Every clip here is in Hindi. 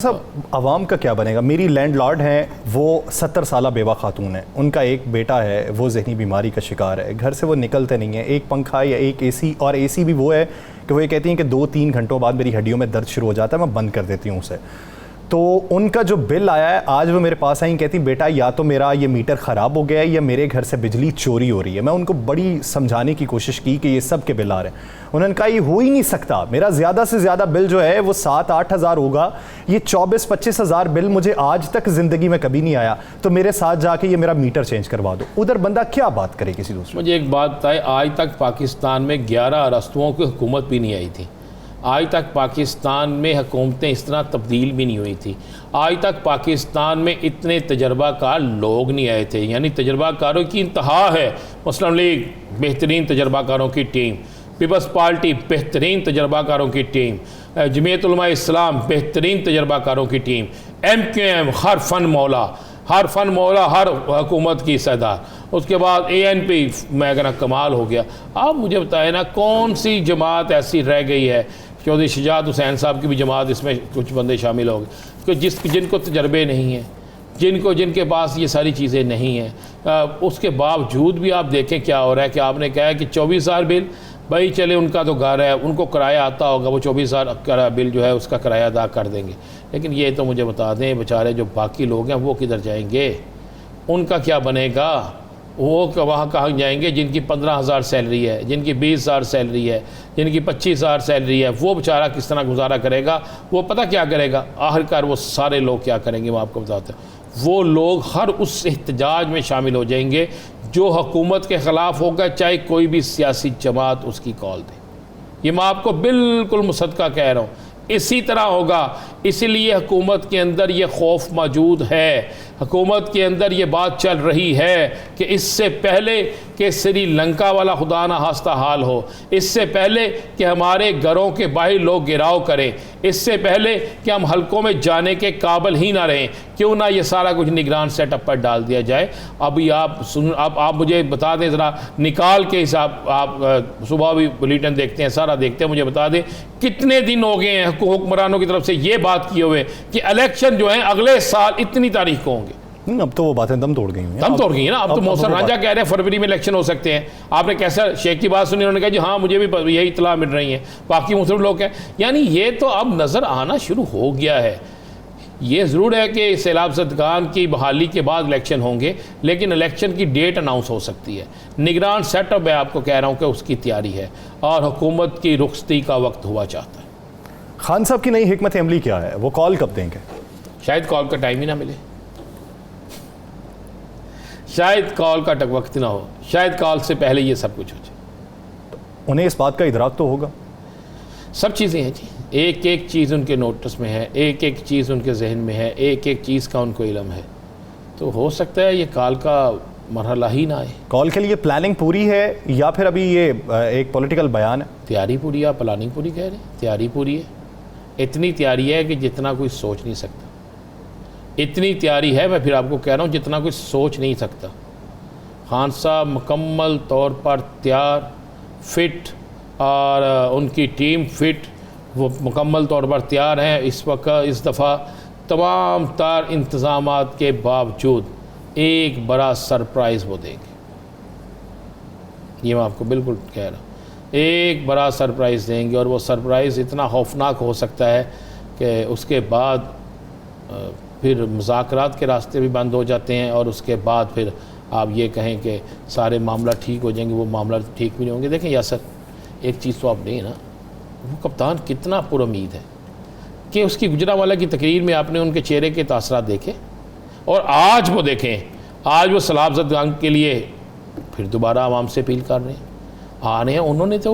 सब आवाम का क्या बनेगा। मेरी लैंडलॉर्ड हैं, वो 70 साला बेवा खातून है, उनका एक बेटा है, वो जहनी बीमारी का शिकार है, घर से वो निकलते नहीं हैं। एक पंखा या एक एसी, और एसी भी वो है कि वो ये कहती हैं कि 2-3 घंटों बाद मेरी हड्डियों में दर्द शुरू हो जाता है, मैं बंद कर देती हूँ उसे। तो उनका जो बिल आया है, आज वो मेरे पास आई, कहती बेटा या तो मेरा ये मीटर ख़राब हो गया है या मेरे घर से बिजली चोरी हो रही है। मैं उनको बड़ी समझाने की कोशिश की कि ये सब के बिल आ रहे हैं। उन्होंने कहा ये हो ही नहीं सकता, मेरा ज़्यादा से ज़्यादा बिल जो है वो 7-8 हज़ार होगा, ये 24-25 हज़ार बिल मुझे आज तक ज़िंदगी में कभी नहीं आया, तो मेरे साथ जाके ये मेरा मीटर चेंज करवा दो। उधर बंदा क्या बात करे किसी दूसरे। मुझे एक बात बताए, आज तक पाकिस्तान में 11 अरस्तुओं की हुकूमत भी नहीं आई थी। आज तक पाकिस्तान में हुकूमतें इस तरह तब्दील भी नहीं हुई थी। आज तक पाकिस्तान में इतने तजर्बाकार लोग नहीं आए थे, यानी तजर्बाकारों की इंतहा है। मुस्लिम लीग बेहतरीन तजर्बाकारों की टीम, पीपल्स पार्टी बेहतरीन तजर्बाकारों की टीम, जमीयत उलमा इस्लाम बेहतरीन तजर्बाकारों की टीम, MQM हर फन मौला हर हुकूमत की सरदार, उसके बाद ANP मैं कहना कमाल हो गया। आप मुझे बताएं ना, कौन सी जमात ऐसी रह गई है, चौधरी शुजात हुसैन साहब की भी जमात इसमें कुछ बंदे शामिल हो गए कि जिनको तजर्बे नहीं हैं, जिनके पास ये सारी चीज़ें नहीं हैं, उसके बावजूद भी आप देखें क्या हो रहा है कि आपने कहा है कि 24,000 बिल, भाई चले उनका तो घर है, उनको किराया आता होगा, वो 24,000 बिल जो है उसका किराया अदा कर देंगे। लेकिन ये तो मुझे बता दें, बेचारे जो बाकी लोग हैं वो किधर जाएंगे, उनका क्या बनेगा, वो वहाँ कहाँ जाएंगे जिनकी 15,000 सैलरी है, जिनकी 20,000 सैलरी है, जिनकी 25,000 सैलरी है, वो बेचारा किस तरह गुजारा करेगा, वो पता क्या करेगा। आखिरकार वो सारे लोग क्या करेंगे, मैं आपको बताता हूँ। वो लोग हर उस एहतजाज में शामिल हो जाएंगे जो हुकूमत के ख़िलाफ़ होगा, चाहे कोई भी सियासी जमात उसकी कॉल दे। ये मैं आपको बिल्कुल मुसद्दक़ा कह रहा हूँ, इसी तरह होगा। इसीलिए हुकूमत के अंदर ये खौफ मौजूद है, हुकूमत के अंदर ये बात चल रही है कि इससे पहले कि श्रीलंका वाला खुदा ना हास्ता हाल हो, इससे पहले कि हमारे घरों के बाहर लोग गिराव करें, इससे पहले कि हम हलकों में जाने के काबिल ही ना रहें, क्यों ना ये सारा कुछ निगरान सेटअप पर डाल दिया जाए। अभी आप मुझे बता दें ज़रा निकाल के हिसाब, आप सुबह भी बुलेटिन देखते हैं, सारा देखते हैं, मुझे बता दें कितने दिन हो गए हैं हुक्मरानों की तरफ से ये बात किए हुए कि इलेक्शन जो है अगले साल इतनी तारीख को होंगे। अब तो वो बातें दम तोड़ गई हैं, दम तोड़ गई है ना। अब तो मोहसिन रांझा कह रहे हैं फरवरी में इलेक्शन हो सकते हैं। आपने कैसा शेख की बात सुनी, उन्होंने कहा जी हाँ मुझे भी यही इतला मिल रही है, बाकी मुस्लिम लोग हैं। यानी ये तो अब नज़र आना शुरू हो गया है। ये ज़रूर है कि सैलाब ज़दगान की बहाली के बाद इलेक्शन होंगे, लेकिन इलेक्शन की डेट अनाउंस हो सकती है। निगरान सेटअप मैं आपको कह रहा हूँ कि उसकी तैयारी है और हुकूमत की रुखसती का वक्त हुआ चाहता है। खान साहब की नई हिकमत अमली क्या है, वो कॉल कब देंगे? शायद कॉल का टाइम ही ना मिले, शायद कॉल का वक्त ना हो, शायद कॉल से पहले ये सब कुछ हो जाए। उन्हें इस बात का इदराक तो होगा। सब चीज़ें हैं जी, एक एक चीज़ उनके नोटिस में है, एक एक चीज़ उनके जहन में है, एक एक चीज़ का उनको इल्म है। तो हो सकता है ये कॉल का मरहला ही ना आए। कॉल के लिए प्लानिंग पूरी है या फिर अभी ये एक पॉलिटिकल बयान है? तैयारी पूरी है, प्लानिंग पूरी कह रहे हैं, तैयारी पूरी है। इतनी तैयारी है कि जितना कोई सोच नहीं सकता, इतनी तैयारी है, मैं फिर आपको कह रहा हूँ, जितना कोई सोच नहीं सकता। खान साहब मुकम्मल तौर पर तैयार, फिट, और उनकी टीम फिट, वो मुकम्मल तौर पर तैयार हैं। इस वक्त इस दफ़ा तमाम तार इंतज़ामात के बावजूद एक बड़ा सरप्राइज़ वो देंगे, ये मैं आपको बिल्कुल कह रहा हूँ। एक बड़ा सरप्राइज़ देंगे और वो सरप्राइज़ इतना खौफनाक हो सकता है कि उसके बाद फिर मुज़ाकरात के रास्ते भी बंद हो जाते हैं और उसके बाद फिर आप ये कहें कि सारे मामला ठीक हो जाएंगे, वो मामला ठीक भी नहीं होंगे। देखें यासर, एक चीज़ तो आप नहीं ना, वो कप्तान कितना पुरुमीद है कि उसकी गुजरांवाला की तकरीर में आपने उनके चेहरे के तासरात देखे, और आज वो देखें, आज वो सैलाब ज़दगान के लिए फिर दोबारा आवाम से अपील कर रहे हैं, आ रहे हैं। उन्होंने तो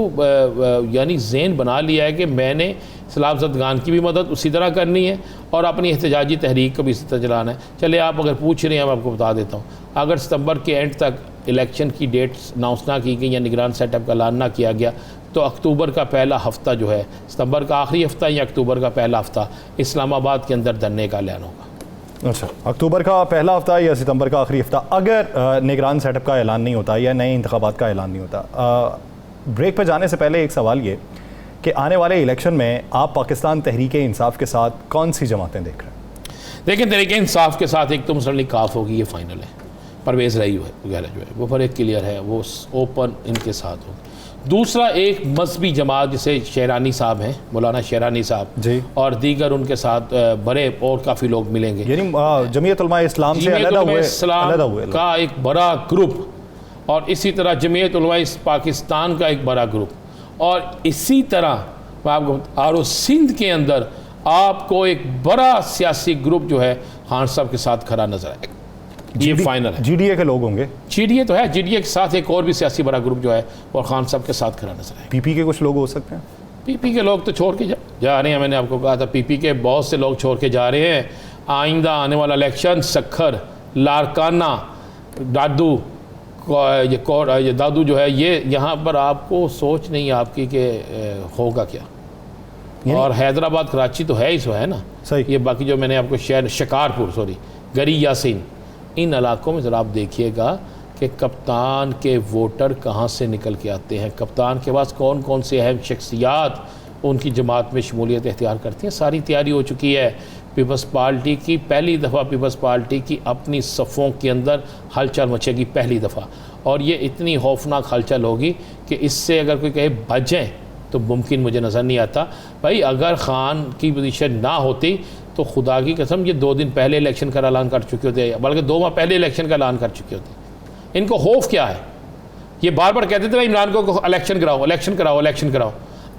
यानी ज़हन बना लिया है कि मैंने सैलाब ज़दगान की भी मदद उसी तरह करनी है और अपनी एहतजाजी तहरीक को भी इसी तरह चलाना है। चले आप अगर पूछ रहे हैं, मैं आपको बता देता हूँ, अगर सितंबर के एंड तक इलेक्शन की डेट अनाउंस ना की गई या निगरान सेटअप का ऐलान ना किया गया, तो अक्टूबर का पहला हफ्ता जो है, सितंबर का आखिरी हफ्ता या अक्टूबर का पहला हफ्ता इस्लामाबाद के अंदर धरने का ऐलान होगा। अच्छा, अक्टूबर का पहला हफ्ता या सितंबर का आखिरी हफ्ता, अगर निगरान सेटअप का ऐलान नहीं होता या नए इंतखाबात का ऐलान नहीं होता। ब्रेक पर जाने से पहले एक सवाल ये कि आने वाले इलेक्शन में आप पाकिस्तान तहरीक इंसाफ के साथ कौन सी जमातें देख रहे हैं? देखिए, तहरीक इंसाफ के साथ एक तो मुस्लिम लीग काफ होगी, ये फाइनल है। परवेज़ रही वगैरह जो है वो पर एक क्लियर है, वो ओपन इनके साथ होगी। दूसरा एक मजहबी जमात जिसे शेरानी साहब हैं, मौलाना शेरानी साहब जी, और दीगर उनके साथ बड़े और काफ़ी लोग मिलेंगे, यानी जमीयत उलमा इस्लाम से अलग हुए का एक बड़ा ग्रुप, और इसी तरह जमीयत उलमा पाकिस्तान का एक बड़ा ग्रुप, और इसी तरह आपको आर सिंध के अंदर आपको एक बड़ा सियासी ग्रुप जो है खान साहब के साथ खड़ा नजर आएगा। ये फाइनल है। जीडीए के लोग होंगे, जीडीए तो है, जीडीए के साथ एक और भी सियासी बड़ा ग्रुप जो है और खान साहब के साथ खड़ा नजर आएगा। पीपी के कुछ लोग हो सकते हैं, पीपी के लोग तो छोड़ के जा रहे हैं। मैंने आपको कहा था पीपी के बहुत से लोग छोड़ के जा रहे हैं। आइंदा आने वाला इलेक्शन सखर, लारकाना, दादू, ये दादू जो है, ये यहाँ पर आपको सोच नहीं आपकी कि होगा क्या। और हैदराबाद कराची तो है ही, सो है ना सही। ये बाकी जो मैंने आपको शहर शिकारपुर, सॉरी, गरी यासीन, इन इलाकों में ज़रा आप देखिएगा कि कप्तान के वोटर कहाँ से निकल के आते हैं, कप्तान के पास कौन कौन से अहम शख्सियात उनकी जमात में शमूलियत इख्तियार करती हैं। सारी तैयारी हो चुकी है। पीपल्स पार्टी की पहली दफ़ा पीपल्स पार्टी की अपनी सफ़ों के अंदर हलचल मचेगी पहली दफ़ा, और ये इतनी खौफनाक हलचल होगी कि इससे अगर कोई कहे बचें तो मुमकिन मुझे नज़र नहीं आता। भाई अगर ख़ान की पोजीशन ना होती तो खुदा की कसम ये 2 दिन पहले इलेक्शन का ऐलान कर चुके होते, बल्कि 2 माह पहले इलेक्शन का ऐलान कर चुके होते। इनको खौफ क्या है? ये बार बार कहते थे इमरान को इलेक्शन कराओ, इलेक्शन कराओ, इलेक्शन कराओ।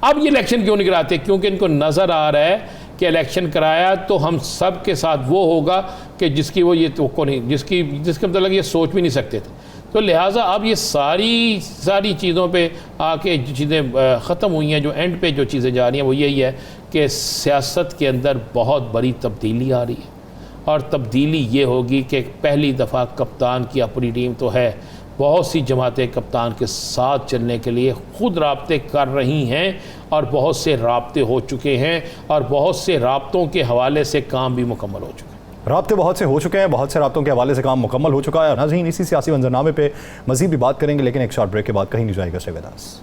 अब ये इलेक्शन क्यों नहीं कराते? क्योंकि इनको नज़र आ रहा है कि इलेक्शन कराया तो हम सब के साथ वो होगा कि जिसकी वो ये तो नहीं, जिसके मतलब ये सोच भी नहीं सकते थे। तो लिहाजा अब ये सारी चीज़ों पे आके जो चीज़ें ख़त्म हुई हैं, जो एंड पे जो चीज़ें जा रही हैं वो यही है कि सियासत के अंदर बहुत बड़ी तब्दीली आ रही है, और तब्दीली ये होगी कि पहली दफ़ा कप्तान की अपनी टीम तो है, बहुत सी जमातें कप्तान के साथ चलने के लिए ख़ुद राब्ते कर रही हैं, और बहुत से राब्ते हो चुके हैं, और बहुत से राब्तों के हवाले से काम भी मुकम्मल हो चुके हैं। राब्ते बहुत से हो चुके हैं, बहुत से राब्तों के हवाले से काम मुकम्मल हो चुका है। नाज़रीन, इसी सियासी मंजरनामे पे मज़ीद भी बात करेंगे, लेकिन एक शॉर्ट ब्रेक के बाद कहीं नहीं जाएगा। Stay with us.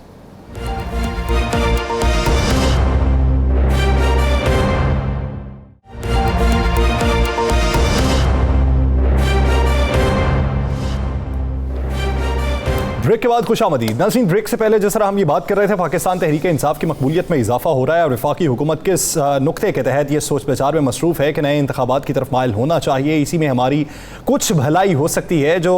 ब्रेक के बाद खुशामदीद। नाज़रीन, ब्रेक से पहले जिस तरह हम ये बात कर रहे थे, पाकिस्तान तहरीक इंसाफ की मकबूलियत में इजाफा हो रहा है, और वफाकी हुकूमत किस नुक्ते के तहत ये सोच प्रचार में मसरूफ़ है कि नए इंतखाबात की तरफ माइल होना चाहिए, इसी में हमारी कुछ भलाई हो सकती है। जो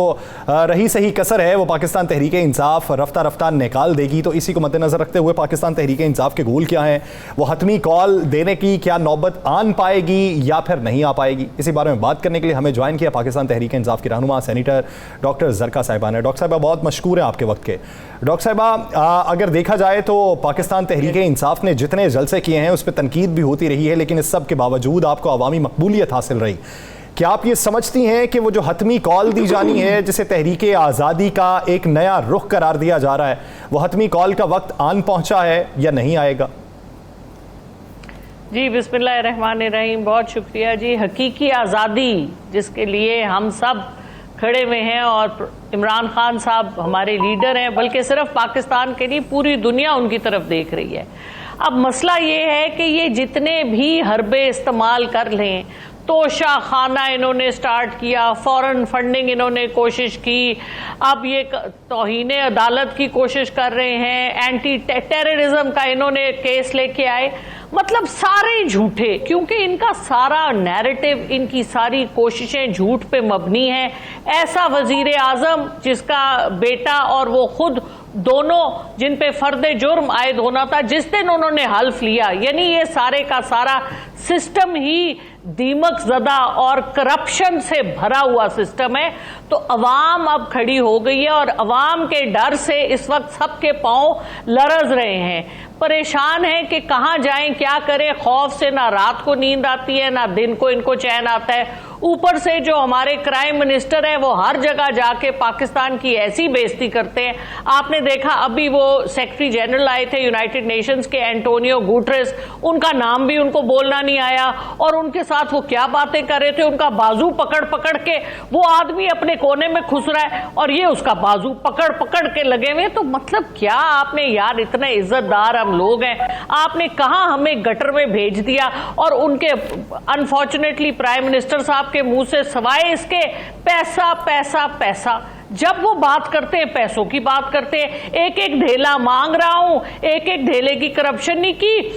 रही सही कसर है वो पाकिस्तान तहरीक इंसाफ रफ्ता रफ्ता निकाल देगी। तो इसी को मद्देनज़र रखते हुए पाकिस्तान तहरीक इंसाफ के गोल क्या हैं, वो हतमी कॉल देने की क्या नौबत आन पाएगी या फिर नहीं आ पाएगी, इसी बारे में बात करने के लिए हमें ज्वाइन किया पाकिस्तान तहरीक इंसाफ की रहनुमा सेनेटर डॉक्टर जरका साहिबा ने। डॉक्टर साहिबा, बहुत मशकूर है आपके वक्त के। डॉक्टर साहिबा, अगर देखा जाए तो पाकिस्तान तहरीक इंसाफ ने जितने जलसे किए हैं उस पर तनकीद भी होती रही है, लेकिन इस सब के बावजूद आपको अवामी मकबूलियत हासिल रही। क्या आप ये समझती हैं कि वो जो हतमी कॉल दी जानी है, जिसे तहरीक आज़ादी का एक नया रुख करार दिया जा रहा है, वो हतमी कॉल का वक्त आन पहुंचा है या नहीं आएगा? जी, बिस्मिल्लाहिर्रहमानिर्रहीम, बहुत शुक्रिया जी। हकीकी आज़ादी जिसके लिए हम सब खड़े हुए हैं, और इमरान खान साहब हमारे लीडर हैं, बल्कि सिर्फ पाकिस्तान के नहीं पूरी दुनिया उनकी तरफ देख रही है। अब मसला ये है कि ये जितने भी हरबे इस्तेमाल कर लें, तोशा खाना इन्होंने स्टार्ट किया, फॉरेन फंडिंग इन्होंने कोशिश की, अब ये तौहीने अदालत की कोशिश कर रहे हैं, एंटी टेररिज्म का इन्होंने केस लेके आए, मतलब सारे झूठे, क्योंकि इनका सारा नैरेटिव, इनकी सारी कोशिशें झूठ पे मबनी हैं। ऐसा वजीर आजम जिसका बेटा और वो खुद दोनों जिन पे फर्द जुर्म आयद होना था, जिस दिन उन्होंने हल्फ लिया, यानी ये सारे का सारा सिस्टम ही दीमक ज़दा और करप्शन से भरा हुआ सिस्टम है। तो अवाम अब खड़ी हो गई है, और अवाम के डर से इस वक्त सबके पांव लरज रहे हैं, परेशान हैं कि कहाँ जाएं, क्या करें। खौफ से ना रात को नींद आती है, ना दिन को इनको चैन आता है। ऊपर से जो हमारे क्राइम मिनिस्टर हैं वो हर जगह जाके पाकिस्तान की ऐसी बेइज्जती करते हैं। आपने देखा अभी वो सेक्रेटरी जनरल आए थे यूनाइटेड नेशंस के, एंटोनियो गुटरेस, उनका नाम भी उनको बोलना नहीं नहीं आया और उनके साथ वो क्या बातें कर रहे थे, उनका बाजू पकड़ पकड़ के वो आदमी अपने कोने में खुश रहा है और ये उसका बाजू पकड़ पकड़ के लगे हुए। तो मतलब क्या आपने यार, इतने इज्जतदार हम लोग हैं, आपने कहां हमें गटर में भेज दिया। और उनके अनफॉर्चुनेटली प्राइम मिनिस्टर साहब के मुंह से सवाए इसके पैसा पैसा पैसा, जब वो बात करते हैं पैसों की बात करते हैं। एक एक ढेला मांग रहा हूं, एक एक ढेले की करप्शन नहीं की।